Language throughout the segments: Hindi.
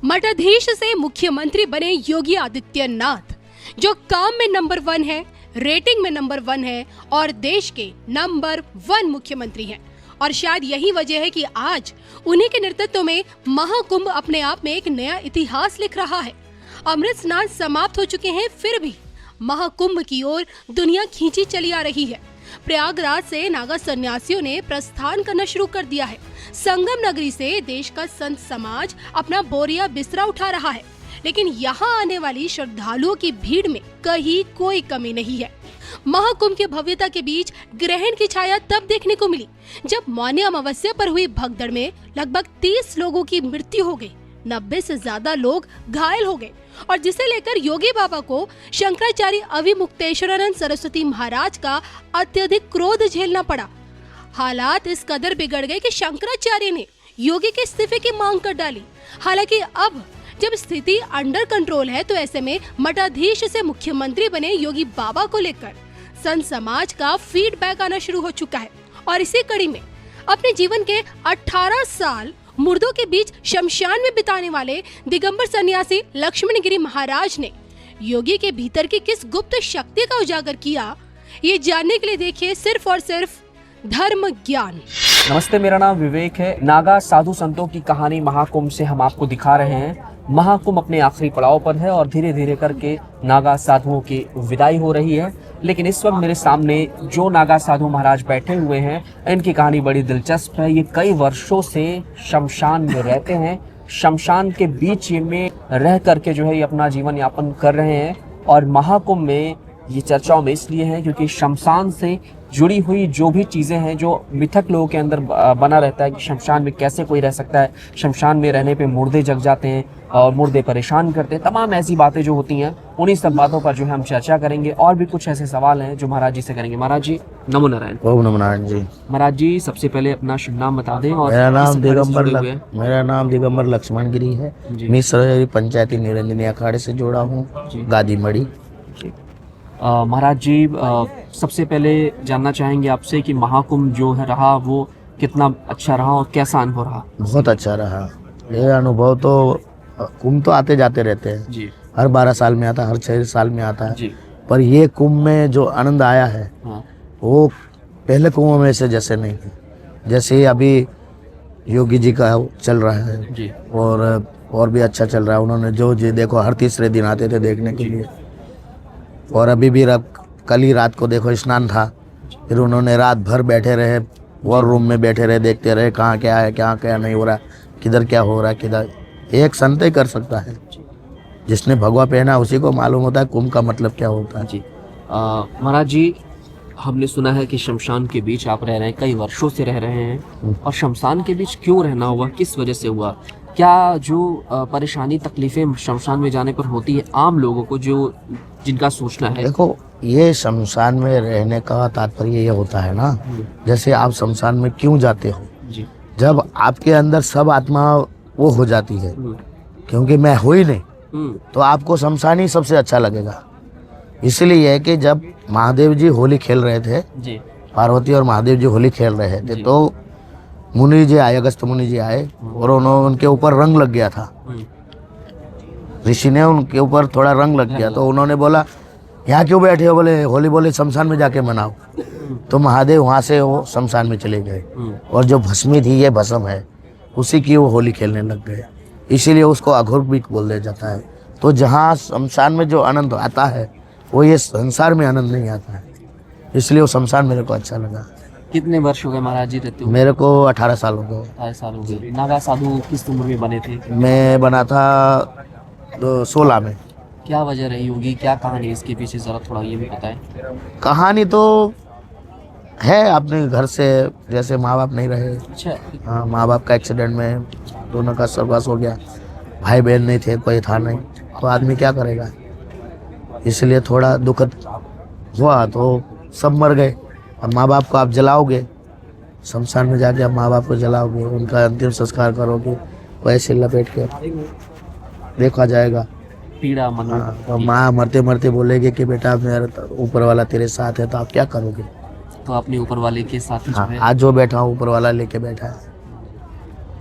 मठाधीश से मुख्यमंत्री बने योगी आदित्यनाथ, जो काम में नंबर 1 है, रेटिंग में नंबर 1 है और देश के नंबर 1 मुख्यमंत्री हैं। और शायद यही वजह है कि आज उन्हीं के नेतृत्व में महाकुंभ अपने आप में एक नया इतिहास लिख रहा है। अमृत स्नान समाप्त हो चुके हैं, फिर भी महाकुंभ की ओर दुनिया खींची चली आ रही है। प्रयागराज से नागा सन्यासियों ने प्रस्थान करना शुरू कर दिया है। संगम नगरी से देश का संत समाज अपना बोरिया बिस्तरा उठा रहा है, लेकिन यहाँ आने वाली श्रद्धालुओं की भीड़ में कहीं कोई कमी नहीं है। महाकुंभ की भव्यता के बीच ग्रहण की छाया तब देखने को मिली जब मौनी अमावस्या पर हुई भगदड़ में लगभग 30 लोगों की मृत्यु हो गई, 90 से ज्यादा लोग घायल हो गए और जिसे लेकर योगी बाबा को शंकराचार्य अविमुक्तेश्वरानंद सरस्वती महाराज का अत्यधिक क्रोध झेलना पड़ा। हालात इस कदर बिगड़ गए कि शंकराचार्य ने योगी के इस्तीफे की मांग कर डाली। हालांकि अब जब स्थिति अंडर कंट्रोल है तो ऐसे में मठाधीश से मुख्यमंत्री बने योगी बाबा को लेकर संत समाज का फीडबैक आना शुरू हो चुका है। और इसी कड़ी में अपने जीवन के 18 साल मुर्दों के बीच शमशान में बिताने वाले दिगंबर सन्यासी लक्ष्मणगिरी महाराज ने योगी के भीतर की किस गुप्त शक्ति का उजागर किया, ये जानने के लिए देखिए सिर्फ और सिर्फ धर्म ज्ञान। नमस्ते, मेरा नाम विवेक है। नागा साधु संतों की कहानी महाकुंभ से हम आपको दिखा रहे हैं। महाकुंभ अपने आखिरी पड़ाव पर है और धीरे धीरे करके नागा साधुओं की विदाई हो रही है। लेकिन इस वक्त मेरे सामने जो नागा साधु महाराज बैठे हुए हैं, इनकी कहानी बड़ी दिलचस्प है। ये कई वर्षों से शमशान में रहते हैं, शमशान के बीच में रह करके जो है ये अपना जीवन यापन कर रहे हैं। और महाकुंभ में ये चर्चाओं में इसलिए है क्योंकि शमशान से जुड़ी हुई जो भी चीज़ें हैं, जो मिथक लोगों के अंदर बना रहता है कि शमशान में कैसे कोई रह सकता है, शमशान में रहने पे मुर्दे जग जाते हैं और मुर्दे परेशान करते हैं, तमाम ऐसी बातें जो होती हैं, उन्हीं सब बातों पर जो है हम चर्चा करेंगे। और भी कुछ ऐसे सवाल हैं जो महाराज जी से करेंगे। महाराज जी नमो नारायण। ओम नमो नारायण जी। महाराज जी सबसे पहले अपना शुभ नाम बता दें। और मेरा नाम दिगंबर लक्ष्मणगिरी है। मैं सरहरी पंचायती निरंजनी अखाड़े से जोड़ा हूँ, गादी मड़ी। महाराज जी सबसे पहले जानना चाहेंगे आपसे कि महाकुंभ जो है रहा वो कितना अच्छा रहा और कैसा अनुभव रहा? बहुत अच्छा रहा ये अनुभव। तो कुंभ तो आते जाते रहते हैं जी, हर 12 साल में आता है, हर 6 साल में आता है जी। पर ये कुंभ में जो आनंद आया है हाँ। वो पहले कुंभ में से जैसे नहीं है। जैसे अभी योगी जी का चल रहा है जी, और भी अच्छा चल रहा है। उन्होंने जो जी देखो हर तीसरे दिन आते थे देखने के लिए। और अभी भी कल ही रात को देखो स्नान था, फिर उन्होंने रात भर बैठे रहे, वॉर रूम में बैठे रहे, देखते रहे कहाँ क्या है, क्या नहीं हो रहा, किधर क्या हो रहा है, किधर। एक संत ही कर सकता है, जिसने भगवा पहना उसी को मालूम होता है कुंभ का मतलब क्या होता है। जी महाराज जी, हमने सुना है कि शमशान के बीच आप रह रहे हैं, कई वर्षों से रह रहे हैं। और शमशान के बीच क्यों रहना हुआ, किस वजह से हुआ? क्या जो परेशानी तकलीफें शमशान में जाने पर होती है आम लोगों को, जो जिनका सोचना है? देखो ये शमशान में रहने का तात्पर्य ये होता है ना, जैसे आप शमशान में क्यों जाते हो जी, जब आपके अंदर सब आत्मा वो हो जाती है, क्योंकि मैं हो ही नहीं तो आपको शमशान ही सबसे अच्छा लगेगा। इसलिए है कि जब महादेव जी होली खेल रहे थे जी, पार्वती और महादेव जी होली खेल रहे थे, तो मुनि जी आए, अगस्त मुनि जी आए और उनके ऊपर रंग लग गया था। ऋषि ने उनके ऊपर थोड़ा रंग लग गया, तो उन्होंने बोला यहाँ क्यों बैठे हो? बोले होली, बोले शमशान में जाके मनाओ। तो महादेव वहाँ से वो शमशान में चले गए और जो भस्मी थी, ये भस्म है, उसी की वो होली खेलने लग गए। इसीलिए उसको अघोर भी बोल दिया जाता है। तो जहाँ शमशान में जो आनंद आता है वो ये संसार में आनंद नहीं आता है, इसलिए वो शमशान मेरे को अच्छा लगा। कितने वर्ष हो गए महाराज जी रहते हो? मेरे को 18 साल हो गए। 18 साल हो गए। नागा साधु किस उम्र में बने थे? मैं बना था 16 में। क्या वजह रही होगी, क्या कहानी है इसके पीछे, जरा थोड़ा ये भी बताएं। कहानी तो है अपने घर से, जैसे माँ बाप नहीं रहे। अच्छा। हाँ, माँ बाप का एक्सीडेंट में दोनों का स्वर्गवास हो गया, भाई बहन नहीं थे, कोई था नहीं, तो आदमी क्या करेगा। इसलिए थोड़ा दुखद हुआ, तो सब मर गए। अब माँ बाप को आप जलाओगे, शमशान में जाके आप माँ बाप को जलाओगे, उनका अंतिम संस्कार करोगे, वैसे लपेट के देखा जाएगा। पीड़ा मन। तो माँ मरते मरते बोलेगी कि बेटा मेरा ऊपर वाला तेरे साथ है, तो आप क्या करोगे? तो अपने ऊपर वाले के साथ हाँ, आज जो बैठा हूँ ऊपर वाला लेके बैठा है।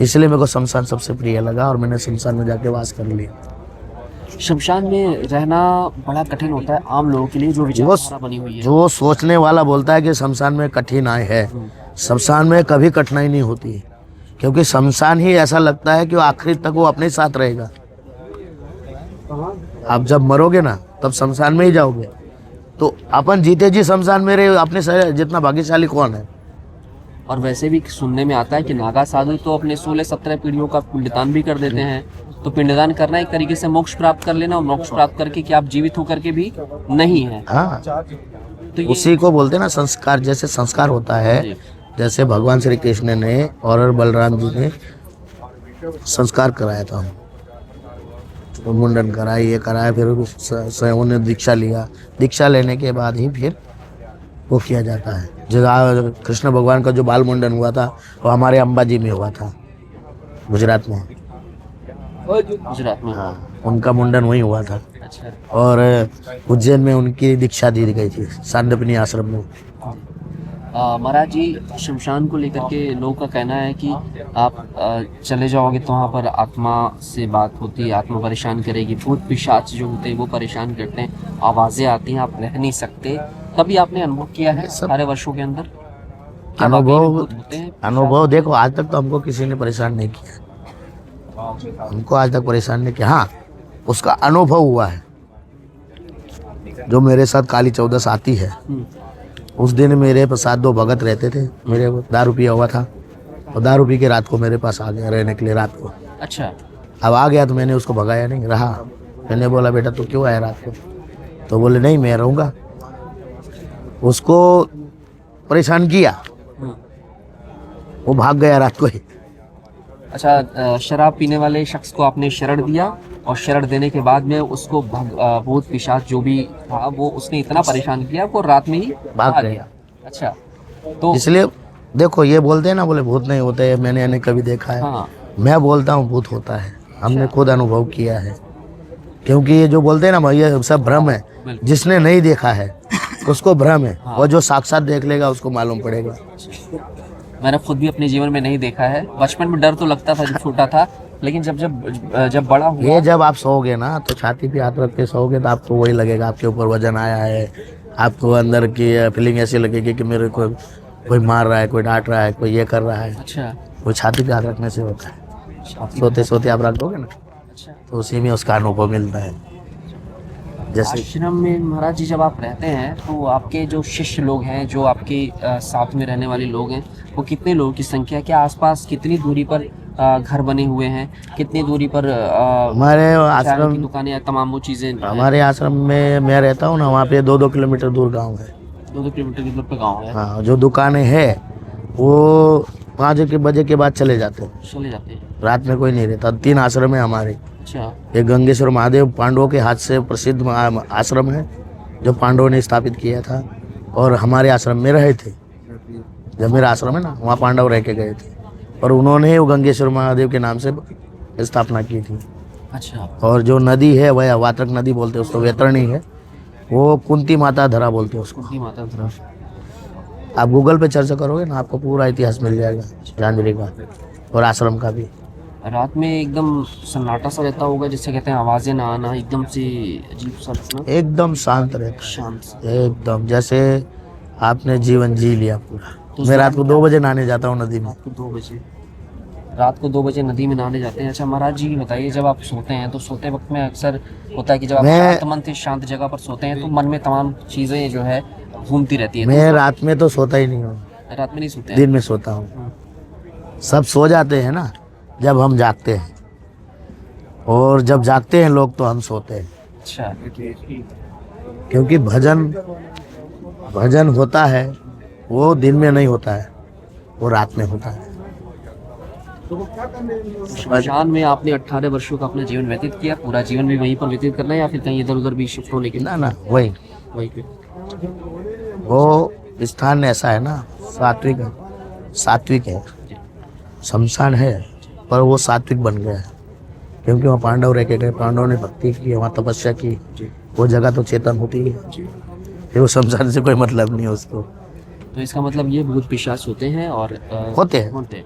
इसलिए मेरे को शमशान सबसे प्रिय लगा और मैंने शमशान में जाके वास कर लिया। शमशान में रहना बड़ा कठिन होता है आम लोगों के लिए जो विचारधारा बनी हुई है। जो सोचने वाला बोलता है कि शमशान में कठिनाई है, शमशान में कभी कठिनाई नहीं होती है, क्योंकि शमशान ही ऐसा लगता है कि वो आखिरी तक वो अपने साथ रहेगा। आप जब मरोगे ना तब शमशान में ही जाओगे, तो अपन जीते जी शमशान में रहे, अपने से जितना भाग्यशाली कौन है। और वैसे भी सुनने में आता है कि नागा साधु तो अपने 16-17 पीढ़ियों का पिंडदान भी कर देते हैं। तो पिंडदान करना एक तरीके से मोक्ष प्राप्त कर लेना, और मोक्ष प्राप्त करके कि आप जीवित होकर के भी नहीं है। हाँ, तो ये उसी को बोलते हैं ना संस्कार। जैसे संस्कार होता है, जैसे भगवान श्री कृष्ण ने और बलराम जी ने संस्कार कराया था, तो मुंडन कराया, ये कराया, फिर स्वयं ने दीक्षा लिया। दीक्षा लेने के बाद ही फिर वो किया जाता है। जो कृष्ण भगवान का जो बाल मुंडन हुआ था वो हमारे अंबाजी में हुआ था, गुजरात में। गुजरात में? हाँ, उनका मुंडन वहीं हुआ था। अच्छा। और उज्जैन में उनकी दीक्षा दी गई थी सांदीपनी आश्रम में। महाराज जी, शमशान को लेकर के लोगों का कहना है कि आप चले जाओगे तो वहाँ पर आत्मा से बात होती है, आत्मा परेशान करेगी, भूत पिशाच जो होते हैं वो परेशान करते हैं, आवाज़ें आती हैं, आप रह नहीं सकते। कभी आपने अनुभव किया है सारे वर्षों के अंदर? अनुभव देखो, आज तक तो हमको किसी ने परेशान नहीं किया, हमको आज तक परेशान नहीं किया। हाँ, उसका अनुभव हुआ है। जो मेरे साथ काली 14 आती है, उस दिन मेरे साथ 2 भगत रहते थे। मेरे दारू पिया हुआ था और दारू पी के रात को मेरे पास आ गया रहने के लिए रात को। अच्छा। अब आ गया तो मैंने उसको भगाया नहीं, रहा। मैंने बोला बेटा तू क्यों आया रात को? तो बोले नहीं मैं रहूँगा। उसको परेशान किया, वो भाग गया रात को ही। अच्छा, शराब पीने वाले शख्स को आपने शरण दिया और शरण देने के बाद में उसको भूत पिशाच जो भी था वो उसने इतना परेशान किया वो रात में ही भाग गया। अच्छा, तो इसलिए देखो ये बोलते हैं ना, बोले भूत नहीं होते, मैंने कभी देखा है। हाँ। मैं बोलता हूँ भूत होता है, हमने खुद अनुभव किया है। क्योंकि ये जो बोलते हैं ना ये सब भ्रम है, जिसने नहीं देखा है उसको भ्रम है। हाँ। और जो साक्षात देख लेगा उसको मालूम पड़ेगा। मैंने खुद भी अपने जीवन में नहीं देखा है। बचपन में डर तो लगता था जब छोटा था, लेकिन जब बड़ा हुआ, ये जब आप सोओगे ना तो छाती पे हाथ रख के सोओगे तो आपको वही लगेगा, आपके ऊपर वजन आया है, आपको अंदर की फीलिंग ऐसी लगेगी कि मेरे को कोई मार रहा है, कोई डांट रहा है, कोई ये कर रहा है। अच्छा। वो छाती पे हाथ रखने से होता है। सोते सोते आप रख दोगे ना, अच्छा, तो उसी में उसका अनुभव मिलता है। जैसे आश्रम में महाराज जी जब आप रहते हैं तो आपके जो शिष्य लोग हैं, जो आपके साथ में रहने वाले लोग हैं, वो कितने लोगों की संख्या, क्या आसपास कितनी दूरी पर घर बने हुए हैं, कितनी दूरी पर हमारे चाय आश्रम, की दुकानें, तमाम वो चीज़ें? हमारे आश्रम में मैं रहता हूँ ना, वहाँ पे 2-2 किलोमीटर दूर गांव है। 2-2 किलोमीटर की दूर पर गाँव है। हाँ, जो दुकानें हैं वो 5 बजे के बाद चले जाते हैं, चले जाते हैं। रात में कोई नहीं रहता। 3 आश्रम है हमारे। अच्छा। एक गंगेश्वर महादेव पांडवों के हाथ से प्रसिद्ध आश्रम है, जो पांडवों ने स्थापित किया था और हमारे आश्रम में रहे थे। जब मेरा आश्रम है ना, वहाँ पांडव रह के गए थे और उन्होंने वो गंगेश्वर महादेव के नाम से स्थापना की थी। अच्छा। और जो नदी है वह वात्रक नदी बोलते हैं उसको, वैतरणी है, वो कुंती माता धरा बोलते हैं उसको। कुंती माता धरा। आप गूगल पे चर्चा करोगे ना, आपको पूरा इतिहास मिल जाएगा जांजरी का और आश्रम का भी। रात में एकदम सन्नाटा सा रहता होगा, जिससे कहते हैं आवाज़ें ना आना, एकदम से अजीब सा ना? एकदम शांत रहता है, शांत एकदम जैसे आपने जीवन जी लिया पूरा। तो मैं रात को 2 बजे नहाने जाता हूँ नदी में। रात को 2 बजे नदी में नहाने जाते हैं। अच्छा महाराज जी बताइए, जब आप सोते हैं तो सोते वक्त में अक्सर होता है कि जब आप शांत मन से शांत जगह पर सोते हैं तो मन में तमाम चीज़ें जो है घूमती रहती है। मैं रात में तो सोता ही नहीं हूँ, रात में नहीं सोते हैं? दिन में सोता हूँ। सब सो जाते हैं ना जब हम जागते हैं, और जब जागते हैं लोग तो हम सोते हैं। अच्छा। क्योंकि भजन होता है वो दिन में नहीं होता है, वो रात में होता है। शमशान में आपने 18 वर्षों का अपना जीवन व्यतीत किया, पूरा जीवन भी वहीं पर व्यतीत करना है या फिर कहीं इधर उधर भी शिफ्ट होने के? ना वही पे वो स्थान ऐसा है ना, सात्विक है। शमशान है पर वो सात्विक बन गया है, क्योंकि वहाँ पांडव रह के गए, पांडवों ने भक्ति की, वहाँ तपस्या की। वो जगह तो चेतन होती है, वो शमशान से कोई मतलब नहीं है उसको। तो इसका मतलब ये भूत पिशाच होते हैं और होते हैं।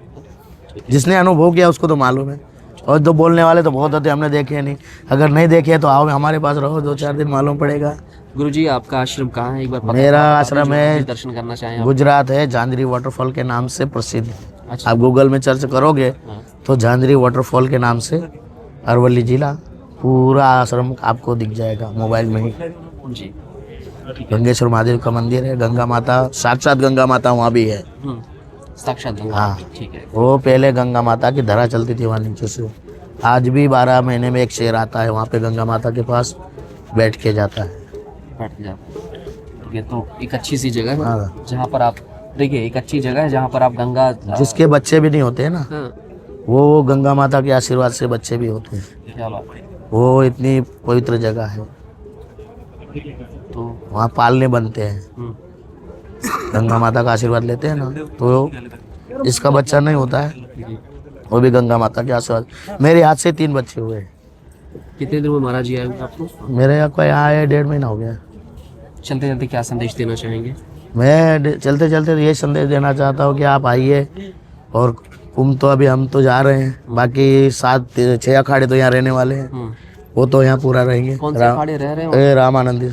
जिसने अनुभव किया उसको तो मालूम है, और जो बोलने वाले तो बहुत होते, हमने देखे नहीं। अगर नहीं देखे तो आओ हमारे पास रहो, 2-4 दिन मालूम पड़ेगा। गुरुजी आपका आश्रम कहाँ है, एक बार मेरा आश्रम है दर्शन करना चाहें आप? गुजरात है, झांझरी वाटरफॉल के नाम से प्रसिद्ध है। अच्छा। आप गूगल में सर्च करोगे हाँ। तो झांझरी वाटरफॉल के नाम से अरवली जिला पूरा आश्रम आपको दिख जाएगा मोबाइल में ही। जी। गंगेश्वर महादेव का मंदिर है, गंगा माता, साक्षात गंगा माता वहाँ भी है। साक्षात गंगा। हाँ। ठीक है। वो पहले गंगा माता की धरा चलती थी वहाँ नीचे से। आज भी 12 महीने में एक शेर आता है वहाँ पे गंगा माता के पास, बैठ के जाता है। बैठ जाओ। ये तो एक अच्छी सी जगह है हाँ। जहाँ पर आप देखिए, एक अच्छी जगह है जहाँ पर आप गंगा जिसके बच्चे भी नहीं होते हैं ना, हाँ, वो गंगा माता के आशीर्वाद से बच्चे भी होते हैं। क्या बात है। वो इतनी पवित्र जगह है, तो वहाँ पालने बनते हैं, गंगा माता का आशीर्वाद लेते हैं ना, तो जिसका बच्चा नहीं होता है वो भी गंगा माता के आशीर्वाद। मेरे हाथ से 3 बच्चे हुए। कितने दिन में महाराज जी आए आपको? मेरे यहाँ कोई आया 1.5 महीना हो गया। चलते चलते क्या संदेश देना चाहेंगे? मैं चलते चलते ये संदेश देना चाहता हूँ कि आप आइए, और कुंभ तो अभी हम तो जा रहे हैं, बाकी 7-6 अखाड़े तो यहाँ रहने वाले हैं, वो तो यहाँ पूरा रहेंगे। कौन से अखाड़े रह रहे हो? रामानंदी